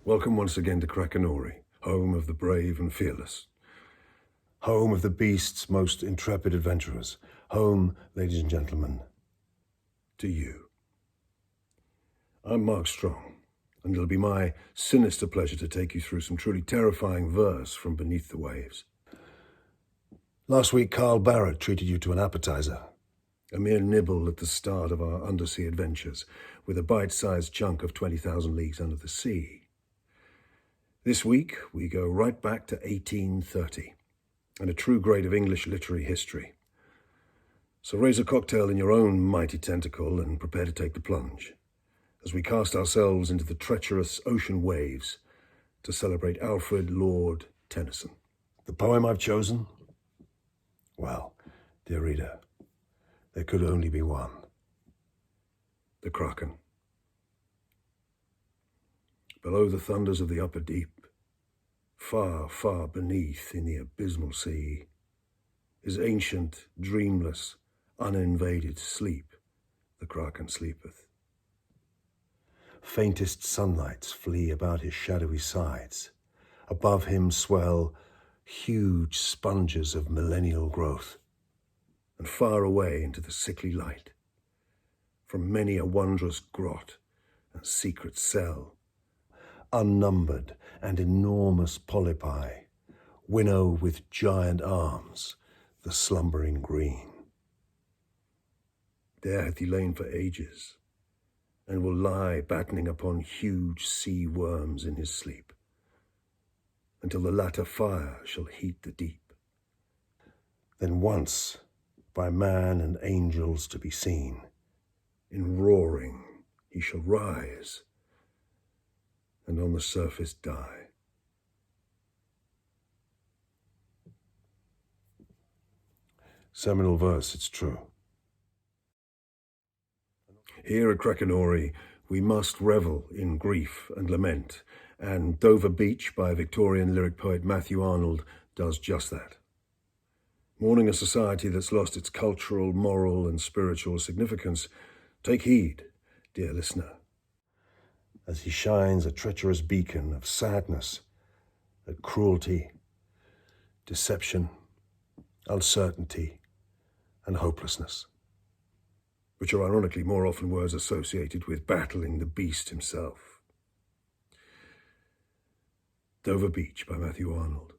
Welcome once again to Krakenory, home of the brave and fearless. Home of the beast's most intrepid adventurers. Home, ladies and gentlemen, to you. I'm Mark Strong, and it'll be my sinister pleasure to take you through some truly terrifying verse from beneath the waves. Last week, Carl Barat treated you to an appetizer, a mere nibble at the start of our undersea adventures, with a bite-sized chunk of 20,000 leagues under the sea. This week, we go right back to 1830, and a true grade of English literary history. So raise a cocktail in your own mighty tentacle and prepare to take the plunge, as we cast ourselves into the treacherous ocean waves to celebrate Alfred Lord Tennyson. The poem I've chosen? Well, dear reader, there could only be one. The Kraken. Below the thunders of the upper deep, far, far beneath in the abysmal sea, is ancient, dreamless, uninvaded sleep, the Kraken sleepeth. Faintest sunlights flee about his shadowy sides. Above him swell huge sponges of millennial growth, and far away into the sickly light, from many a wondrous grot and secret cell, unnumbered and enormous polypi winnow with giant arms the slumbering green. There hath he lain for ages, and will lie battening upon huge sea worms in his sleep, until the latter fire shall heat the deep. Then once, by man and angels to be seen, in roaring he shall rise, and on the surface die. Seminal verse, it's true. Here at Krakenory, we must revel in grief and lament, and Dover Beach by Victorian lyric poet Matthew Arnold does just that. Mourning a society that's lost its cultural, moral, and spiritual significance, take heed, dear listener, as he shines a treacherous beacon of sadness at cruelty, deception, uncertainty, and hopelessness, which are ironically more often words associated with battling the beast himself. Dover Beach by Matthew Arnold.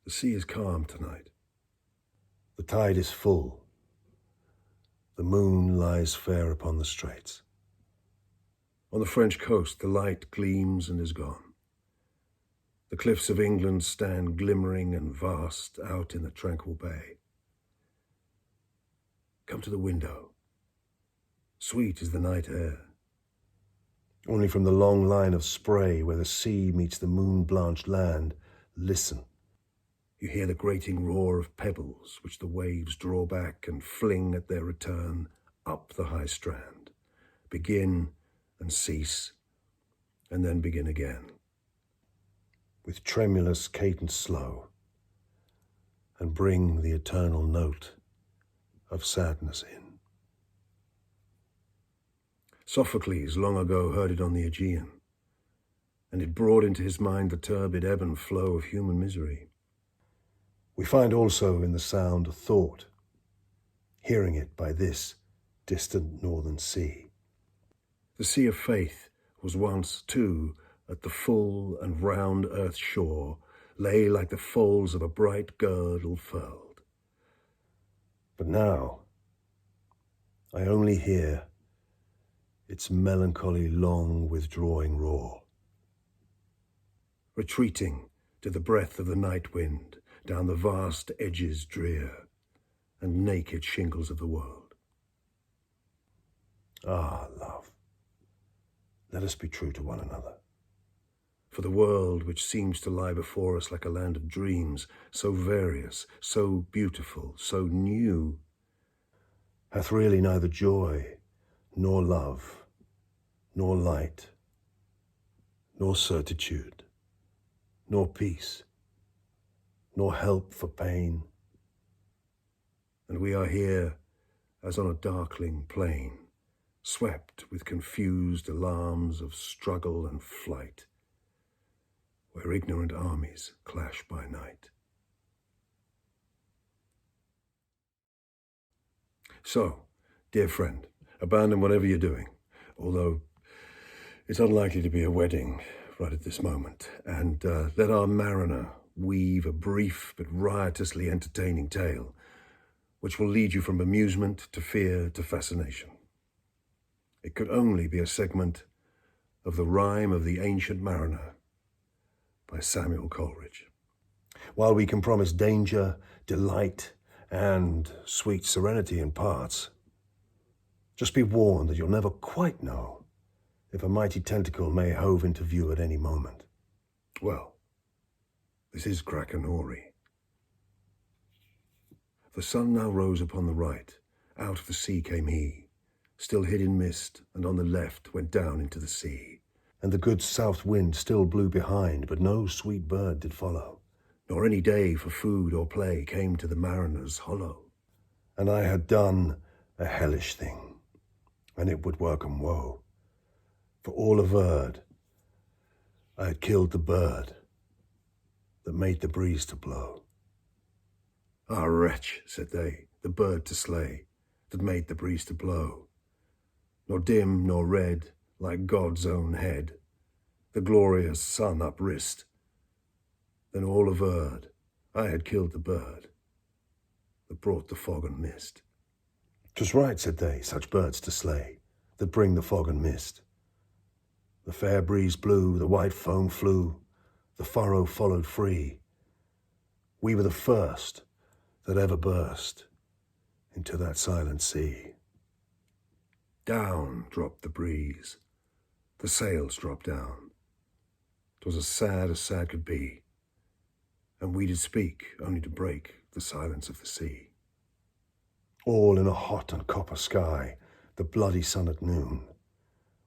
The sea is calm tonight. The tide is full. The moon lies fair upon the straits. On the French coast, the light gleams and is gone. The cliffs of England stand glimmering and vast out in the tranquil bay. Come to the window. Sweet is the night air. Only from the long line of spray where the sea meets the moon-blanched land, listen. You hear the grating roar of pebbles which the waves draw back and fling at their return up the high strand, begin and cease, and then begin again, with tremulous cadence slow, and bring the eternal note of sadness in. Sophocles long ago heard it on the Aegean, and it brought into his mind the turbid ebb and flow of human misery. We find also in the sound a thought, hearing it by this distant northern sea. The sea of faith was once, too, at the full and round earth's shore, lay like the folds of a bright girdle furled. But now, I only hear its melancholy long withdrawing roar, retreating to the breath of the night wind down the vast edges drear and naked shingles of the world. Ah, love, let us be true to one another. For the world which seems to lie before us like a land of dreams, so various, so beautiful, so new, hath really neither joy, nor love, nor light, nor certitude, nor peace, nor help for pain. And we are here as on a darkling plain, swept with confused alarms of struggle and flight, where ignorant armies clash by night. So, dear friend, abandon whatever you're doing, although it's unlikely to be a wedding right at this moment, and let our mariner weave a brief but riotously entertaining tale which will lead you from amusement to fear to fascination. It could only be a segment of The Rime of the Ancient Mariner by Samuel Coleridge. While we can promise danger, delight, and sweet serenity in parts, just be warned that you'll never quite know if a mighty tentacle may hove into view at any moment. Well, this is Krakenory. The sun now rose upon the right, out of the sea came he, still hid in mist, and on the left went down into the sea. And the good south wind still blew behind, but no sweet bird did follow, nor any day for food or play came to the mariner's hollow. And I had done a hellish thing, and it would work 'em woe, for all averred I had killed the bird that made the breeze to blow. Ah, wretch, said they, the bird to slay, that made the breeze to blow, nor dim nor red, like God's own head, the glorious sun uprist. Then all averred I had killed the bird that brought the fog and mist. 'Twas right, said they, such birds to slay, that bring the fog and mist. The fair breeze blew, the white foam flew, the furrow followed free. We were the first that ever burst into that silent sea. Down dropped the breeze, the sails dropped down. 'Twas as sad could be, and we did speak only to break the silence of the sea. All in a hot and copper sky, the bloody sun at noon,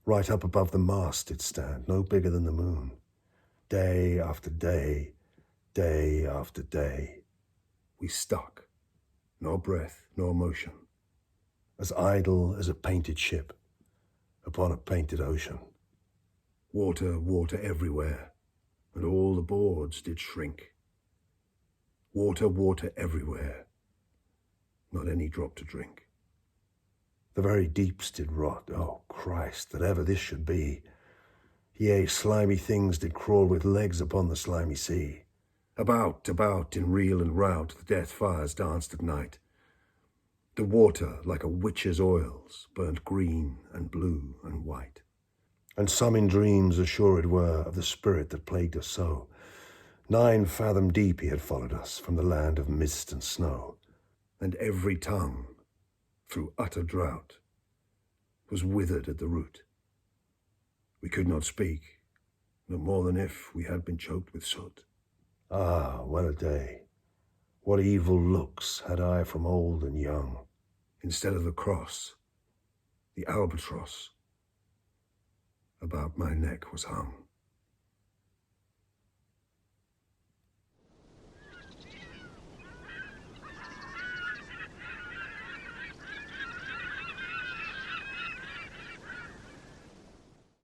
right up above the mast did stand, no bigger than the moon. Day after day, day after day, we stuck, nor breath nor motion, as idle as a painted ship upon a painted ocean. Water, water everywhere, and all the boards did shrink. Water, water everywhere, not any drop to drink. The very deeps did rot, oh Christ, that ever this should be. Yea, slimy things did crawl with legs upon the slimy sea. About in reel and rout the death fires danced at night. The water, like a witch's oils, burnt green and blue and white. And some in dreams assured were of the spirit that plagued us so. 9 fathom deep he had followed us from the land of mist and snow. And every tongue, through utter drought, was withered at the root. We could not speak, no more than if we had been choked with soot. Ah, well a day, what evil looks had I from old and young. Instead of the cross, the albatross about my neck was hung.